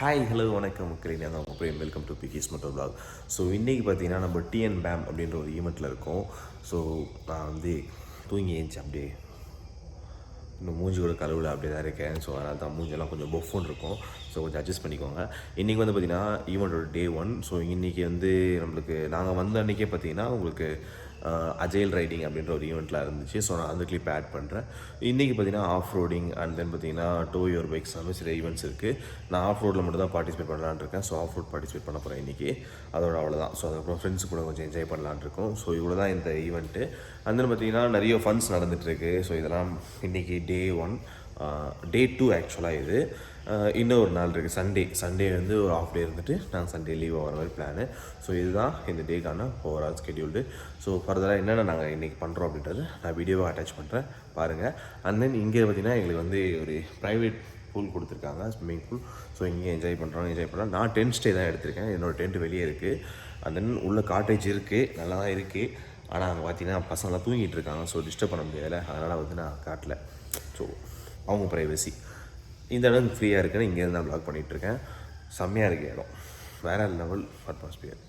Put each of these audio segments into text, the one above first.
Hi hello வணக்கம் மக்களே, நான் உங்கள் பிரேம். வெல்கம் டு பிகிஸ் மோட்டோ vlog. ஸோ இன்றைக்கி பார்த்தீங்கன்னா நம்ம TNBAM அப்படின்ற ஒரு ஈவெண்ட்டில் இருக்கோம். ஸோ நான் வந்து தூங்கி ஏஞ்சி அப்படியே இன்னும் மூஞ்சி கூட கழுவில் அப்படியே தான் இருக்கேன். ஸோ அதனால தான் மூஞ்செல்லாம் கொஞ்சம் பொஃபோன் இருக்கும். ஸோ கொஞ்சம் அட்ஜஸ்ட் பண்ணிக்கோங்க. இன்றைக்கி வந்து பார்த்திங்கன்னா ஈவெண்ட்டோட டே 1. ஸோ இன்றைக்கி வந்து நம்மளுக்கு நாங்கள் வந்த அன்றைக்கே பார்த்திங்கன்னா உங்களுக்கு அஜைல் ரைடிங் அப்படின்ற ஒரு ஈவெண்ட்டில் இருந்துச்சு. ஸோ நான் அந்த கிளிப் ஆட் பண்ணுறேன். இன்றைக்கி பார்த்திங்கன்னா ஆஃப் ரோடிங் அண்ட் தென் பார்த்திங்கன்னா டோ யுவர் பைக்ஸ் அந்த சில ஈவெண்ட்ஸ் இருக்குது. நான் ஆஃப் ரோடில் மட்டும் தான் பார்ட்டிசிபேட் பண்ணலான்னு இருக்கேன். ஸோ ஆஃப் ரோட் பார்ட்டிசிபேட் பண்ண போகிறேன் இன்றைக்கி. அதோட அவ்வளோதான். ஸோ அதுக்கப்புறம் ஃப்ரெண்ட்ஸ் கூட கொஞ்சம் என்ஜாய் பண்ணலான்னு இருக்கோம். ஸோ இவ்வளோ தான் இந்த ஈவெண்ட்டு. அண்ட் தென் பார்த்திங்கன்னா நிறைய ஃபன்ஸ் நடந்துகிட்ருக்கு. ஸோ இதெல்லாம் இன்றைக்கி டே 1. டே 2 ஆக்சுவலாக இது. இன்னும் ஒரு நாள் இருக்குது, சண்டே வந்து ஒரு ஆஃப் டே இருந்துட்டு நாங்கள் சண்டே லீவ் ஆகிற மாதிரி பிளானு. ஸோ இதுதான் இந்த டேக்கான ஓவரால் ஸ்கெடியூல்டு. ஸோ ஃபர்தராக என்னென்ன நாங்கள் இன்றைக்கி பண்ணுறோம் அப்படின்றது நான் வீடியோவை அட்டாச் பண்ணுறேன், பாருங்கள். அண்ட் தென் இங்கே பார்த்திங்கன்னா எங்களுக்கு வந்து ஒரு ப்ரைவேட் பூல் கொடுத்துருக்காங்க, ஸ்விம்மிங் பூல். ஸோ இங்கே என்ஜாய் பண்ணுறோம். நான் டென்ட் ஸ்டே தான் எடுத்திருக்கேன். என்னோடய டென்ட் வெளியே இருக்குது. அண்ட் தென் உள்ள காட்டேஜ் இருக்குது, நல்லா தான் இருக்குது. ஆனால் அங்கே பார்த்தீங்கன்னா பசங்களாம் தூங்கிட்டு இருக்காங்க. ஸோ டிஸ்டர்ப் பண்ண முடியாதுல்ல, அதனால் வந்து நான் காட்டல. ஸோ அவங்க ப்ரைவசி. இந்த இடம் ஃப்ரீயாக இருக்குன்னு இங்கேருந்து நான் வ்ளாக் பண்ணிகிட்ருக்கேன். செம்மையாக இருக்குது இடம், வேறு லெவல் அட்மாஸ்பியர்.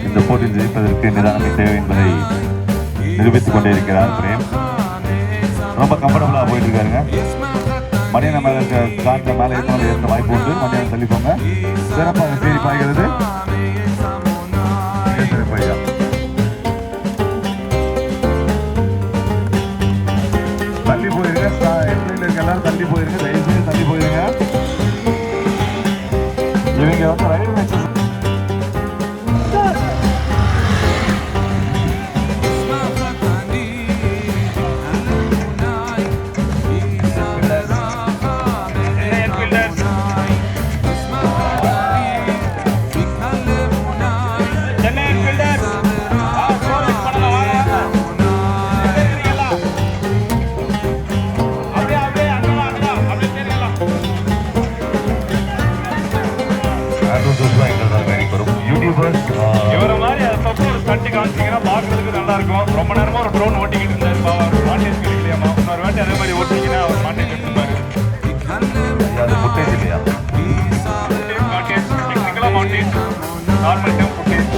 இந்த போட்டியில் ஜெயிப்பதற்கு நிதானமே தேவை என்பதை நிரூபித்துக் கொண்டே இருக்கிறார் பிரேம். ரொம்ப கம்ஃபர்டபுளாக போயிட்டு இருக்காருங்க. மணியனை மேலே இருக்க காற்ற மேலே இருந்த வாய்ப்பு உண்டு. மணியனை தள்ளிப்போங்க. சிறப்பாக தேடி பாய்கிறது. சிறப்பையா தள்ளி போயிருங்க. இருக்க எல்லாரும் தள்ளி போயிருங்க. தயவுசெய்து தள்ளி போயிருங்க. இவங்க வந்து ரயில் மேட்சஸ் இவரை மாதிரி அப்பப்போ ஒரு ஸ்டண்ட் காமிச்சிங்கன்னா பார்க்கறதுக்கு நல்லா இருக்கும். ரொம்ப நேரமாக ஒரு ட்ரோன் ஓட்டிக்கிட்டு இருந்தாரு. மாண்டேஜ் கிடைக்கலையாமா. இன்னொரு வாட்டி அதே மாதிரி ஓட்டிங்கன்னா அவர் மாண்டேஜ் எடுத்துப்பாரு. அது ஃபுட்டேஜ் இல்லையா? மாண்டேஜ் டெக்னிக்கலாக montage, normal time footage.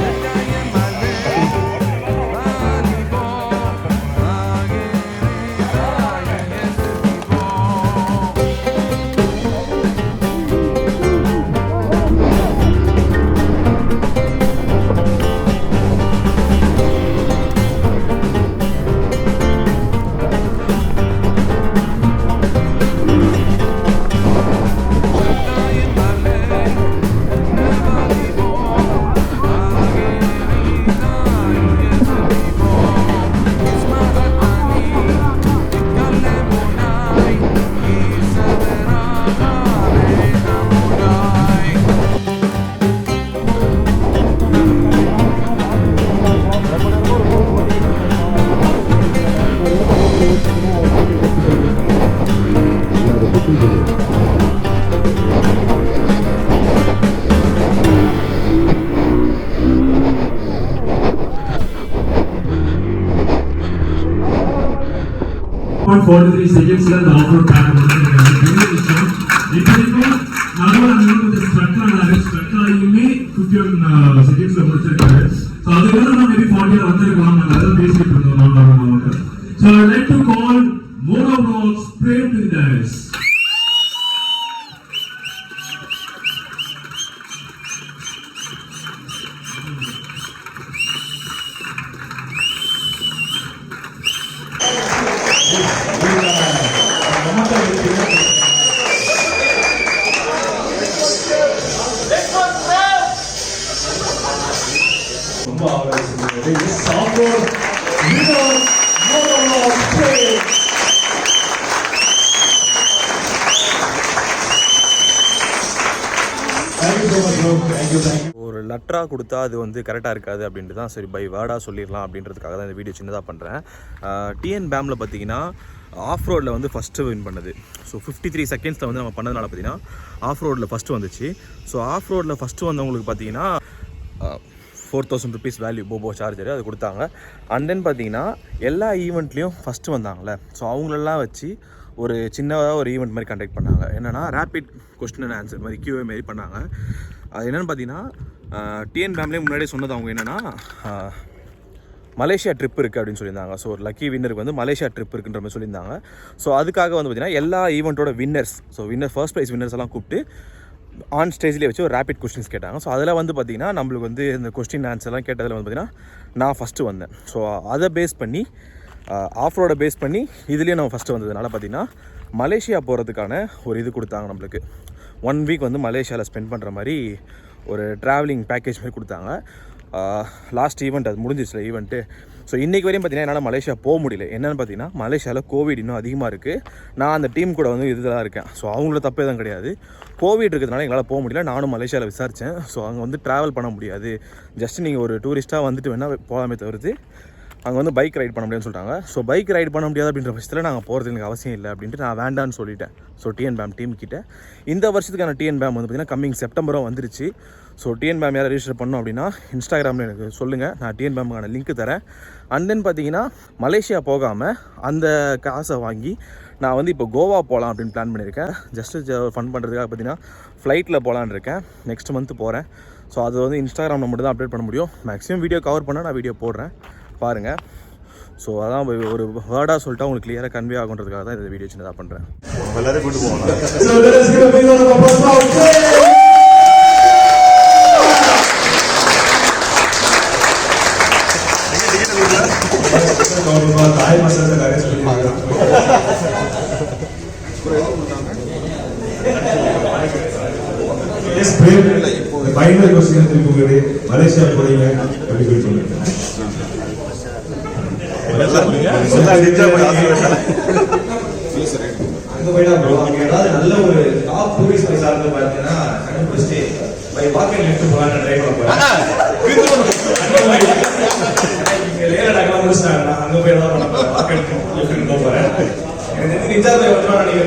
For 43 seconds, the off-road track was So I'd like to call Mono Vlogs Prem to the dais. ஒரு லெட்டராக கொடுத்தா அது வந்து கரெக்டாக இருக்காது அப்படின்ட்டு தான் சரி பை வேர்டாக சொல்லிடலாம் அப்படின்றதுக்காக தான் இந்த வீடியோ சின்னதாக பண்ணுறேன். TNBAMல பார்த்தீங்கன்னா ஆஃப் ரோடில் வந்து ஃபஸ்ட்டு வின் பண்ணுது. ஸோ 53 செகண்ட்ஸில் வந்து நம்ம பண்ணதுனால பார்த்தீங்கன்னா ஆஃப் ரோடில் ஃபஸ்ட்டு வந்துச்சு. ஸோ ஆஃப் ரோடில் ஃபஸ்ட்டு வந்தவங்களுக்கு பார்த்தீங்கன்னா 4000 rupees வேல்யூ போபோ சார்ஜர் அது கொடுத்தாங்க. அண்ட் தென் பார்த்தீங்கன்னா எல்லா ஈவெண்ட்லேயும் ஃபஸ்ட்டு வந்தாங்களே, ஸோ அவங்களெல்லாம் வச்சு ஒரு சின்னதாக ஒரு ஈவெண்ட் மாதிரி கண்டக்ட் பண்ணாங்க. என்னென்னா ரேபிட் கொஸ்டின் அண்ட் ஆன்சர் மாதிரி QA மாரி பண்ணாங்க. அது என்னென்னு பார்த்தீங்கன்னா TNBAMலேயே முன்னாடியே சொன்னது அவங்க என்னென்னா மலேசியா ட்ரிப் இருக்குது அப்படின்னு சொல்லியிருந்தாங்க. ஸோ ஒரு லக்கி வின்னருக்கு வந்து மலேசியா ட்ரிப் இருக்குன்ற மாதிரி சொல்லியிருந்தாங்க. ஸோ அதுக்காக வந்து பார்த்திங்கன்னா எல்லா ஈவெண்ட்டோட winners, so first prize winners எல்லாம் கூப்பிட்டு ஆன் ஸ்டேஜ்லேயே வச்சு ஒரு ரேபிட் கொஸ்டின்ஸ் கேட்டாங்க. ஸோ அதில் வந்து பார்த்திங்கன்னா நம்மளுக்கு வந்து இந்த கொஸ்டின் ஆன்சர்லாம் கேட்டதில் வந்து பார்த்திங்கன்னா நான் ஃபஸ்ட்டு வந்தேன். ஸோ அதை பேஸ் பண்ணி ஆஃப் ரோடை பேஸ் பண்ணி இதுலேயும் நம்ம ஃபஸ்ட்டு வந்ததுனால பார்த்திங்கன்னா மலேசியா போகிறதுக்கான ஒரு இது கொடுத்தாங்க நம்மளுக்கு. 1 வீக் வந்து மலேசியாவில் ஸ்பெண்ட் பண்ணுற மாதிரி ஒரு ட்ராவலிங் பேக்கேஜ் மாதிரி கொடுத்தாங்க. லாஸ்ட் ஈவெண்ட் அது முடிஞ்சிச்சுல ஈவெண்ட்டு. ஸோ இன்றைக்கி வரையும் பார்த்திங்கன்னா என்னால் மலேசியா போக முடியல. என்னென்னு பார்த்தீங்கன்னா மலேசியாவில் கோவிட் இன்னும் அதிகமாக இருக்குது. நான் அந்த டீம் கூட வந்து இதில் தான் இருக்கேன். ஸோ அவங்கள தப்பே தான் கிடையாது. கோவிட் இருக்கிறதுனால எங்களால் போக முடியல. நானும் மலேசியாவில் விசாரித்தேன். ஸோ அங்கே வந்து ட்ராவல் பண்ண முடியாது, ஜஸ்ட் நீங்கள் ஒரு டூரிஸ்ட்டாக வந்துட்டு வேணால் போகாமே தவிர்த்து அங்கே வந்து பைக் ரைட் பண்ண முடியாதுன்னு சொல்லிட்டாங்க. ஸோ பைக் ரைட் பண்ண முடியாது அப்படின்ற பட்சத்தில் நாங்கள் போகிறது எனக்கு அவசியம் இல்லை அப்படின்ட்டு நான் வேண்டான்னு சொல்லிட்டேன். ஸோ TNBAM டீம் கிட்ட இந்த வருஷத்துக்கான TNBAM வந்து பார்த்திங்கன்னா கம்மிங் செப்டம்பரும் வந்துருச்சு. ஸோ TNBAM யாரை ரெஜிஸ்டர் பண்ணோம் அப்படின்னா இன்ஸ்டாகிராமில் எனக்கு சொல்லுங்கள், நான் TNBAMக்கான லிங்க் தரேன். அண்ட் தென் பார்த்தீங்கன்னா மலேசியா போகாமல் அந்த காசை வாங்கி நான் வந்து இப்போ கோவா போகலாம் அப்படின்னு பிளான் பண்ணியிருக்கேன். ஜஸ்ட்டு ஃபன் பண்ணுறதுக்காக பார்த்தீங்கன்னா ஃப்ளைட்டில் போகலான்னு இருக்கேன். நெக்ஸ்ட் மந்த்து போகிறேன். ஸோ அது வந்து இன்ஸ்டாகிராமில் மட்டும் தான் அப்டேட் பண்ண முடியும். மேக்ஸிமம் வீடியோ கவர் பண்ணால் நான் வீடியோ போடுறேன், பாருங்கள். ஸோ அதான் ஒரு வேர்டாக சொல்லிட்டு உங்களுக்கு கிளியராக கன்வே ஆகுன்றதுக்காக தான் இந்த வீடியோ சின்னதாக பண்ணுறேன். எல்லாரும் கூட்டு போகணும். மலேசியா போறீங்க அப்படின்னு சொல்லுங்க. அங்க போயிட்டா ப்ரோ, அங்க ஏதாவது நல்ல ஒரு டாப் டூரிஸ்ட் பிளேஸ் ஆனது பார்த்தீங்கன்னா கண்டுபிடிச்சு பை வாக்கிங் லிஃப்ட் போகலான்னு ட்ரை பண்ண போறேன். இங்க லேலடாக்கெல்லாம் முடிச்சிட்டாங்கன்னா அங்க போய் தான் பண்ண போறேன், வாக்கிங் லிஃப்ட் போக போறேன். எனக்கு தெரிஞ்சு நிஜாவே வந்து நான் நீங்க